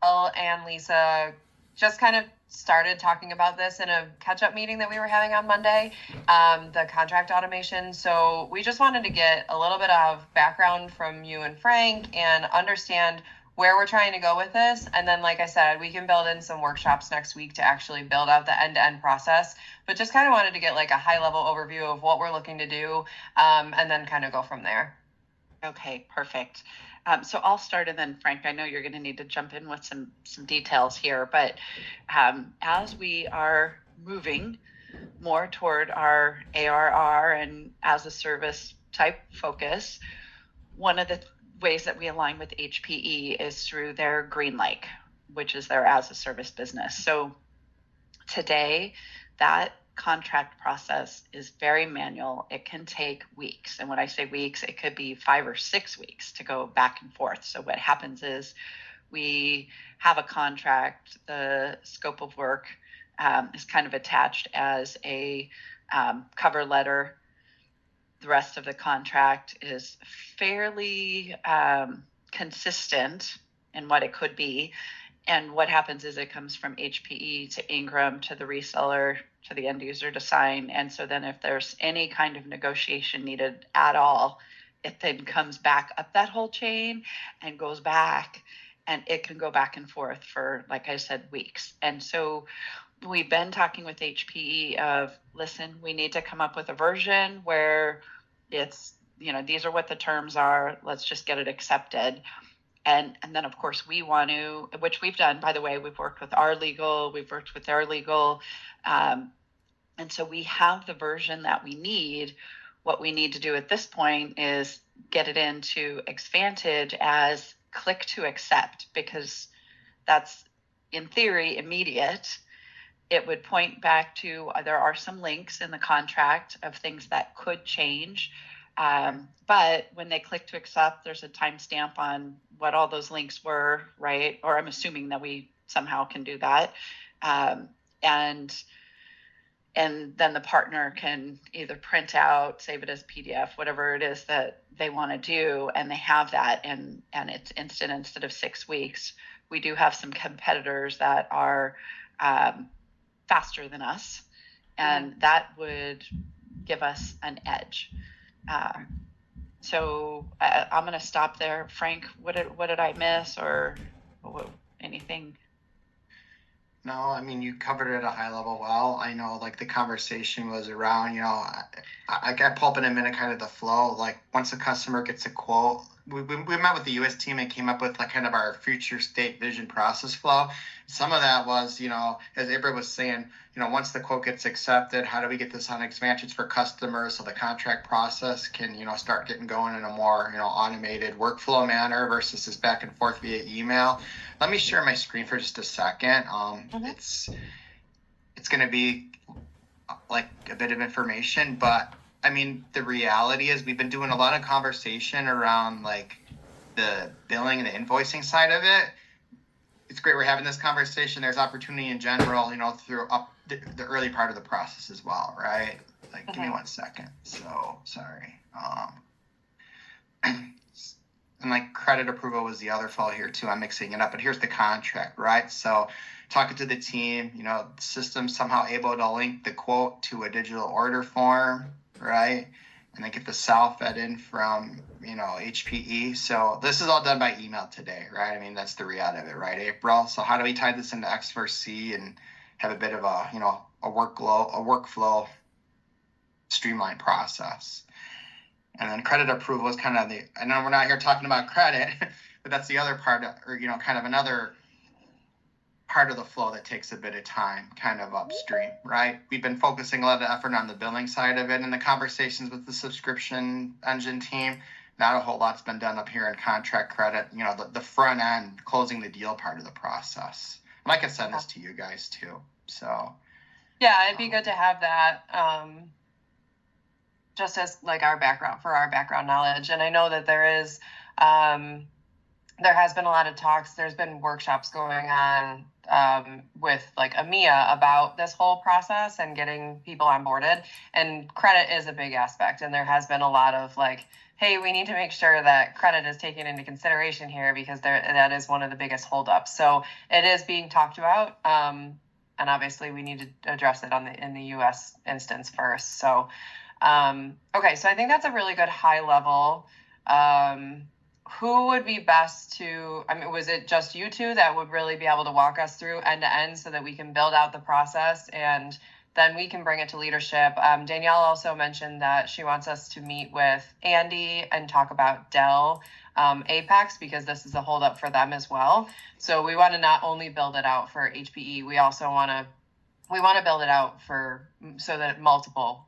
Bill and Lisa just kind of started talking about this in a catch-up meeting that we were having on Monday, the contract automation. So we just wanted to get a little bit of background from you and Frank and understand where we're trying to go with this. And then, like I said, we can build in some workshops next week to actually build out the end-to-end process. But just kind of wanted to get like a high-level overview of what we're looking to do, and then kind of go from there. Okay, perfect. So I'll start, and then Frank, I know you're going to need to jump in with some details here, but as we are moving more toward our ARR and as a service type focus, one of the ways that we align with HPE is through their GreenLake, which is their as a service business. So today, that contract process is very manual. It can take weeks. And when I say weeks, it could be 5 or 6 weeks to go back and forth. So what happens is we have a contract, the scope of work is kind of attached as a cover letter. The rest of the contract is fairly consistent in what it could be. And what happens is it comes from HPE to Ingram to the reseller to the end user to sign. And so then if there's any kind of negotiation needed at all, it then comes back up that whole chain and goes back, and it can go back and forth for, like I said, weeks. And so we've been talking with HPE of, listen, we need to come up with a version where it's, these are what the terms are. Let's just get it accepted. And then, of course, we want to, which we've done, by the way, we've worked with our legal, we've worked with their legal. And so we have the version that we need. What we need to do at this point is get it into Xvantage as click to accept, because that's, in theory, immediate. It would point back to, there are some links in the contract of things that could change. But when they click to accept, there's a timestamp on what all those links were, right? Or I'm assuming that we somehow can do that. And then the partner can either print out, save it as PDF, whatever it is that they want to do, and they have that, and it's instant instead of 6 weeks. We do have some competitors that are faster than us, and that would give us an edge. So I'm going to stop there. Frank, what did I miss, or anything? No, I mean, you covered it at a high level well. I know, like, the conversation was around, I got pull up in a minute, kind of the flow. Like, once a customer gets a quote, we met with the US team and came up with like kind of our future state vision process flow. Some of that was, as Ibra was saying, once the quote gets accepted, how do we get this on Xvantage for customers so the contract process can, start getting going in a more, automated workflow manner versus this back and forth via email. Let me share my screen for just a second. It's going to be like a bit of information, but I mean, the reality is we've been doing a lot of conversation around like the billing and the invoicing side of it. It's great we're having this conversation. There's opportunity in general, through up the early part of the process as well, right? Like, give me 1 second. So, sorry. And like credit approval was the other flow here too. I'm mixing it up, but here's the contract, right? So talking to the team, the system somehow able to link the quote to a digital order form, right? And then get the SAL fed in from, HPE. So this is all done by email today, right? I mean, that's the reality of it, right, April? So how do we tie this into X4C and have a bit of a, a workflow streamlined process? And then credit approval is kind of I know we're not here talking about credit, but that's the other part, or, kind of another part of the flow that takes a bit of time, kind of upstream, right? We've been focusing a lot of effort on the billing side of it, and the conversations with the subscription engine team. Not a whole lot's been done up here in contract credit, the front end, closing the deal part of the process. And I can send this to you guys too. So yeah, it'd be good to have that, just as like our background knowledge. And I know that there is there has been a lot of talks. There's been workshops going on with like EMEA about this whole process and getting people onboarded. And credit is a big aspect. And there has been a lot of like, hey, we need to make sure that credit is taken into consideration here because that is one of the biggest holdups. So it is being talked about. And obviously we need to address it in the US instance first. So, okay. So I think that's a really good high level. Who would be best to, I mean, was it just you two that would really be able to walk us through end to end so that we can build out the process and then we can bring it to leadership? Danielle also mentioned that she wants us to meet with Andy and talk about Dell Apex because this is a holdup for them as well. So we want to not only build it out for HPE, we also want to build it out so that multiple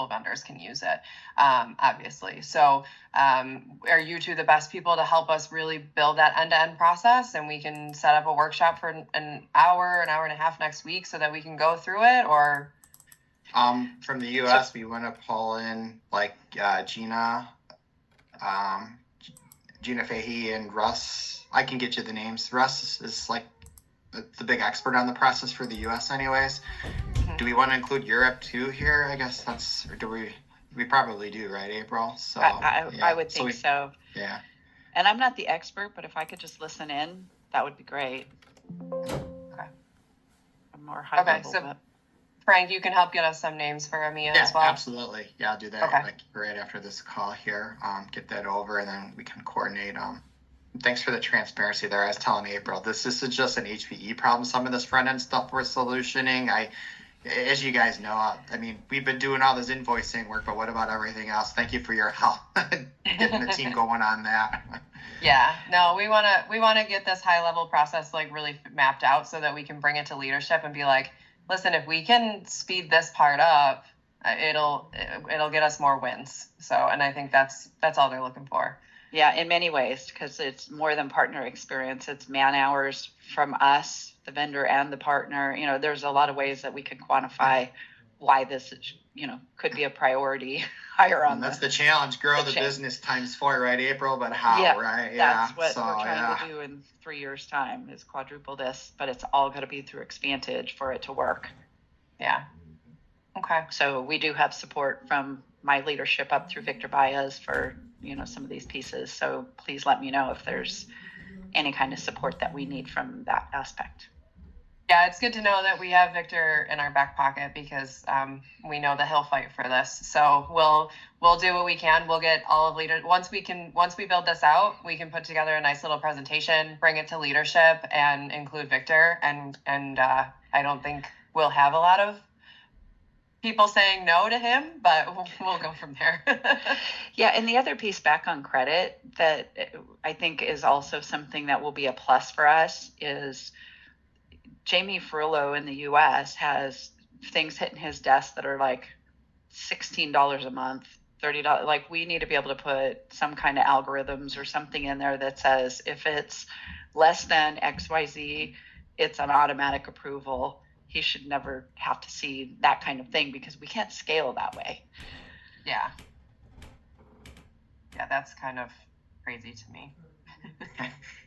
vendors can use it, obviously. So are you two the best people to help us really build that end-to-end process, and we can set up a workshop for an hour and a half next week so that we can go through it? Or from the US, we want to pull in like Gina Fahey and Russ. I can get you the names. Russ is like the big expert on the process for the US anyways. Do we want to include Europe too here? I guess or do we probably do, right, April? So I would think so. Yeah. And I'm not the expert, but if I could just listen in, that would be great. Okay. I'm more high level. So but... Frank, you can help get us some names for EMEA as well? Yeah, absolutely. Yeah, I'll do that like right after this call here. Get that over, and then we can coordinate. Thanks for the transparency there. I was telling April, this is just an HPE problem. Some of this front end stuff we're solutioning. As you guys know, I mean, we've been doing all this invoicing work, but what about everything else? Thank you for your help getting the team going on that. Yeah, no, we want to get this high level process like really mapped out so that we can bring it to leadership and be like, listen, if we can speed this part up, it'll get us more wins. So, and I think that's all they're looking for. Yeah, in many ways, because it's more than partner experience. It's man hours from us, the vendor and the partner. You know, there's a lot of ways that we could quantify why this, could be a priority higher on. That's the challenge. Grow the business times 4, right, April? But how, right? Yeah, that's what we're trying to do in 3 years' time is quadruple this, but it's all got to be through Xvantage for it to work. Yeah. Okay. So we do have support from my leadership up through Victor Baez for some of these pieces. So please let me know if there's any kind of support that we need from that aspect. Yeah, it's good to know that we have Victor in our back pocket because we know that he'll fight for this. So we'll do what we can. We'll get all of leaders. Once we build this out, we can put together a nice little presentation, bring it to leadership, and include Victor. And I don't think we'll have a lot of people saying no to him, but we'll go from there. Yeah, and the other piece back on credit that I think is also something that will be a plus for us is Jamie Ferrillo in the US has things hitting his desk that are like $16 a month, $30. Like we need to be able to put some kind of algorithms or something in there that says if it's less than XYZ, it's an automatic approval. He should never have to see that kind of thing because we can't scale that way. Yeah. Yeah, that's kind of crazy to me.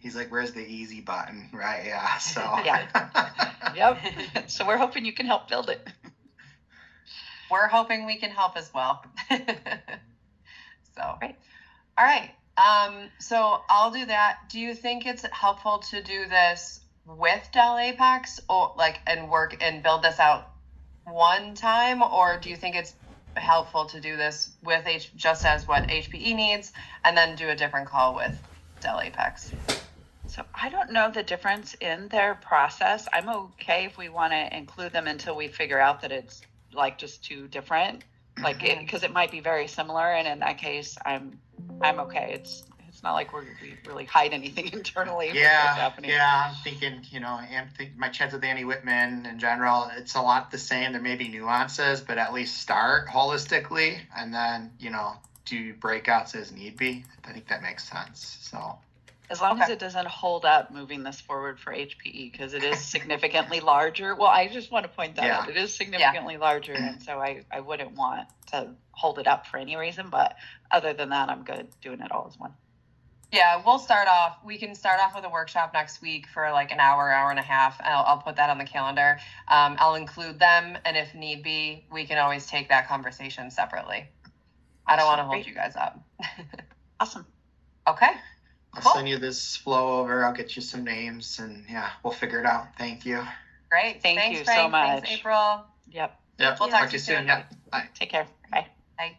He's like, where's the easy button? Right. Yeah. So. Yeah. Yep. So we're hoping you can help build it. We're hoping we can help as well. So. Right. All right. So I'll do that. Do you think it's helpful to do this with Dell Apex or and build this out one time, or do you think it's helpful to do this with just as what HPE needs and then do a different call with Dell Apex? So I don't know the difference in their process. I'm okay if we want to include them until we figure out that it's like just too different, because it might be very similar, and in that case I'm okay. It's not like we really hide anything internally. Yeah, I'm thinking, my chats with Andy Whitman in general, it's a lot the same. There may be nuances, but at least start holistically and then, do breakouts as need be. I think that makes sense. So as long as it doesn't hold up moving this forward for HPE, because it is significantly larger. Well, I just want to point that out. It is significantly larger, and so I wouldn't want to hold it up for any reason. But other than that, I'm good doing it all as one. Yeah, we can start off with a workshop next week for like an hour and a half. I'll put that on the calendar. I'll include them, and if need be, we can always take that conversation separately. I don't want to hold Great. you guys up. Awesome. Okay. I'll Cool. send you this flow over. I'll get you some names, and yeah, we'll figure it out. Thank you. Great. Thank Thanks, you Frank. so much. Thanks, April. Yep. Yep. We'll talk to you soon. Yep. Bye. Take care. Bye. Bye.